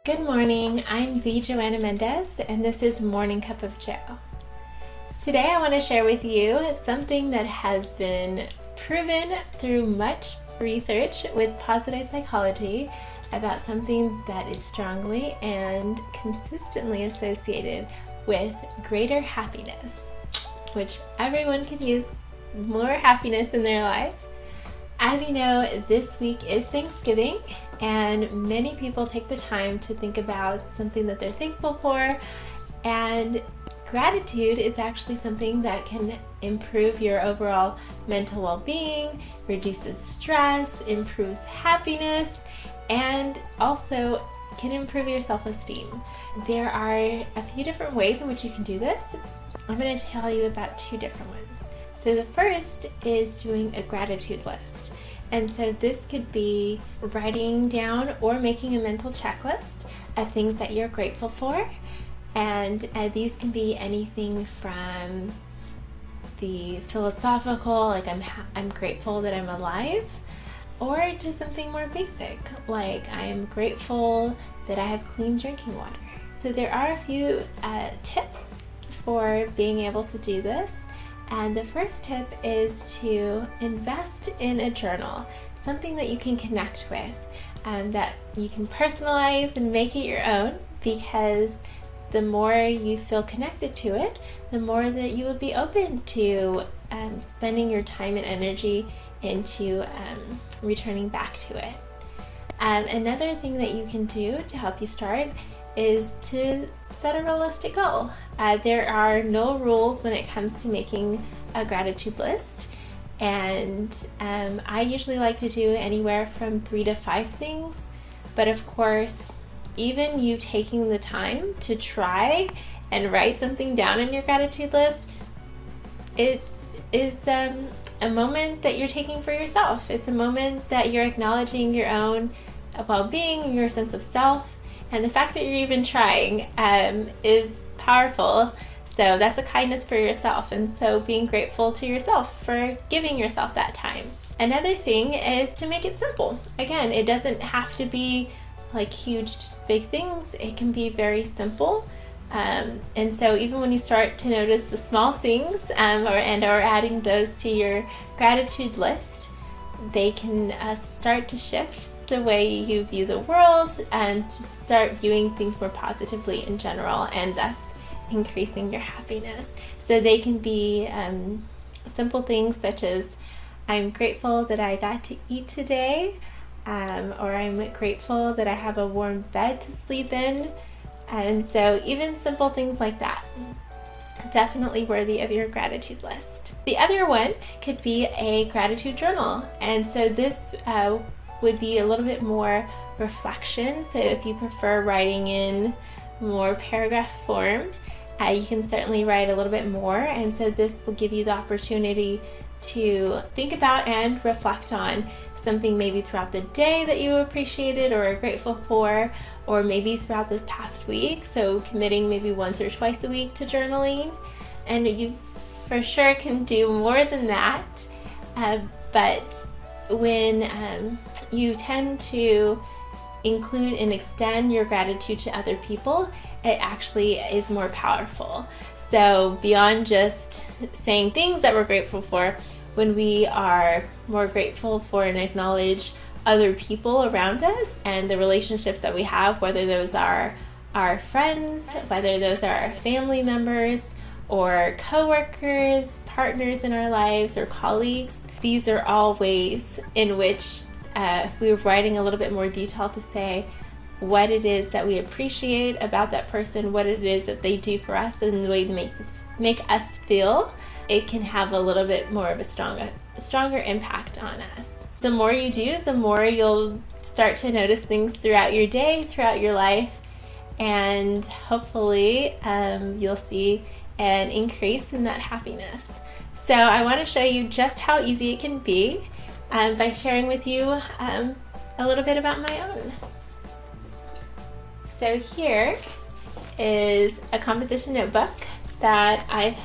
Good morning, I'm the Joanna Mendez, and this is Morning Cup of Joe. Today I want to share with you something that has been proven through much research with positive psychology about something that is strongly and consistently associated with greater happiness, which everyone can use more happiness in their life. As you know, this week is Thanksgiving, and many people take the time to think about something that they're thankful for, and gratitude is actually something that can improve your overall mental well-being, reduces stress, improves happiness, and also can improve your self-esteem. There are a few different ways in which you can do this. I'm going to tell you about two different ones. So the first is doing a gratitude list. And so this could be writing down or making a mental checklist of things that you're grateful for. And these can be anything from the philosophical, like I'm grateful that I'm alive, or to something more basic, like I am grateful that I have clean drinking water. So there are a few tips for being able to do this. And the first tip is to invest in a journal, something that you can connect with, that you can personalize and make it your own, because the more you feel connected to it, the more that you will be open to spending your time and energy into returning back to it. Another thing that you can do to help you start is to set a realistic goal. There are no rules when it comes to making a gratitude list, and I usually like to do anywhere from 3 to 5 things, but of course, even you taking the time to try and write something down in your gratitude list, it is a moment that you're taking for yourself. It's a moment that you're acknowledging your own well-being, your sense of self, and the fact that you're even trying is powerful. So that's a kindness for yourself, and so being grateful to yourself for giving yourself that time. Another thing is to make it simple. Again, it doesn't have to be like huge, big things. It can be very simple. And so even when you start to notice the small things or adding those to your gratitude list, they can start to shift the way you view the world and to start viewing things more positively in general, and thus increasing your happiness. So they can be simple things such as, I'm grateful that I got to eat today, or I'm grateful that I have a warm bed to sleep in. And so even simple things like that, definitely worthy of your gratitude list. The other one could be a gratitude journal, and so this would be a little bit more reflection. So if you prefer writing in more paragraph form, you can certainly write a little bit more, and so this will give you the opportunity to think about and reflect on something maybe throughout the day that you appreciated or are grateful for, or maybe throughout this past week. So committing maybe once or twice a week to journaling, and you for sure can do more than that, but when you tend to include and extend your gratitude to other people, it actually is more powerful. So beyond just saying things that we're grateful for, when we are more grateful for and acknowledge other people around us and the relationships that we have, whether those are our friends, whether those are our family members, or coworkers, partners in our lives, or colleagues, these are all ways in which we're writing a little bit more detail to say what it is that we appreciate about that person, what it is that they do for us, and the way they make us feel. It can have a little bit more of a stronger impact on us. The more you do, the more you'll start to notice things throughout your day, throughout your life, and hopefully you'll see an increase in that happiness. So I want to show you just how easy it can be by sharing with you a little bit about my own. So here is a composition notebook that I've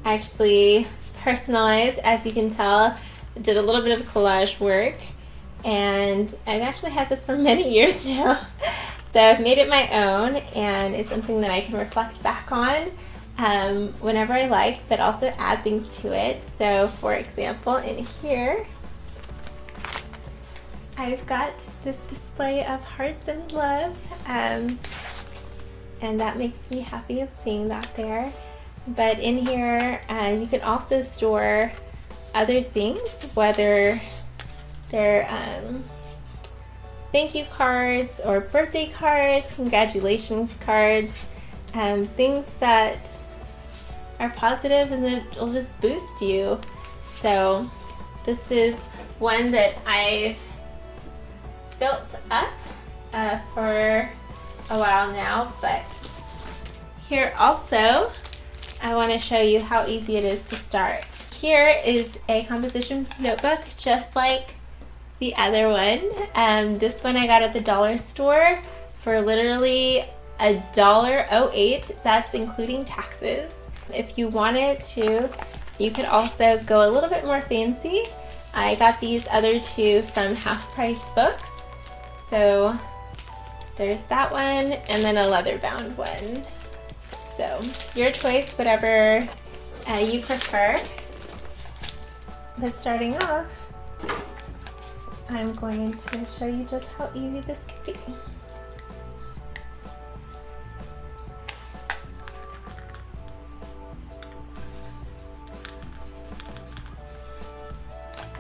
actually personalized. As you can tell, I did a little bit of collage work, and I've actually had this for many years now. So I've made it my own, and it's something that I can reflect back on whenever I like, but also add things to it. So for example, in here, I've got this display of hearts and love, and that makes me happy seeing that there. But in here, you can also store other things, whether they're thank you cards or birthday cards, congratulations cards, things that are positive and that will just boost you. So this is one that I've built up for a while now, but here also I want to show you how easy it is to start. Here is a composition notebook just like the other one. This one I got at the dollar store for literally $1.08. That's including taxes. If you wanted to, you could also go a little bit more fancy. I got these other two from Half Price Books. So there's that one, and then a leather bound one. So your choice, whatever you prefer. But starting off, I'm going to show you just how easy this could be.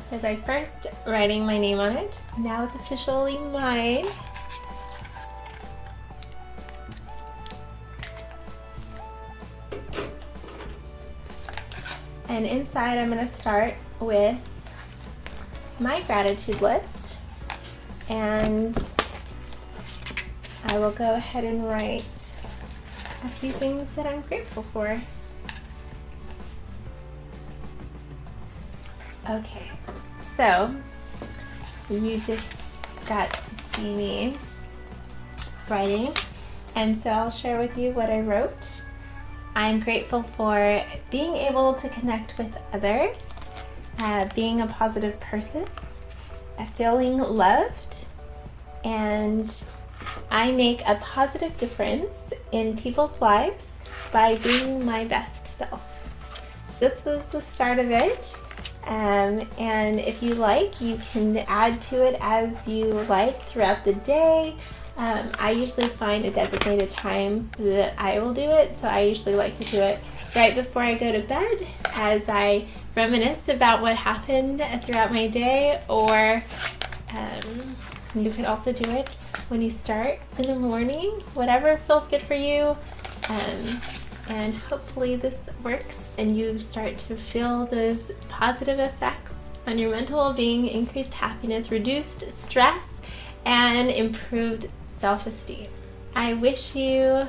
So by first writing my name on it, now it's officially mine. And inside I'm going to start with my gratitude list, and I will go ahead and write a few things that I'm grateful for. Okay, so you just got to see me writing, and so I'll share with you what I wrote. I'm grateful for being able to connect with others, being a positive person, feeling loved, and I make a positive difference in people's lives by being my best self. This was the start of it. And if you like, you can add to it as you like throughout the day. I usually find a designated time that I will do it, so I usually like to do it right before I go to bed as I reminisce about what happened throughout my day, or you could also do it when you start in the morning, whatever feels good for you. And hopefully this works and you start to feel those positive effects on your mental well-being, increased happiness, reduced stress, and improved self-esteem. I wish you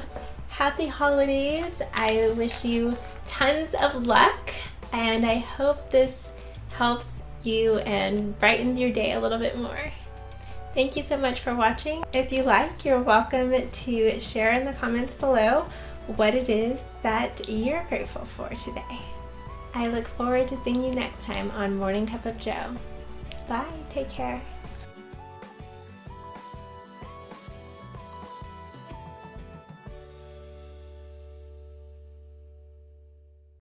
happy holidays. I wish you tons of luck, and I hope this helps you and brightens your day a little bit more. Thank you so much for watching. If you like, you're welcome to share in the comments below what it is that you're grateful for today. I look forward to seeing you next time on Morning Cup of Joe. Bye, take care.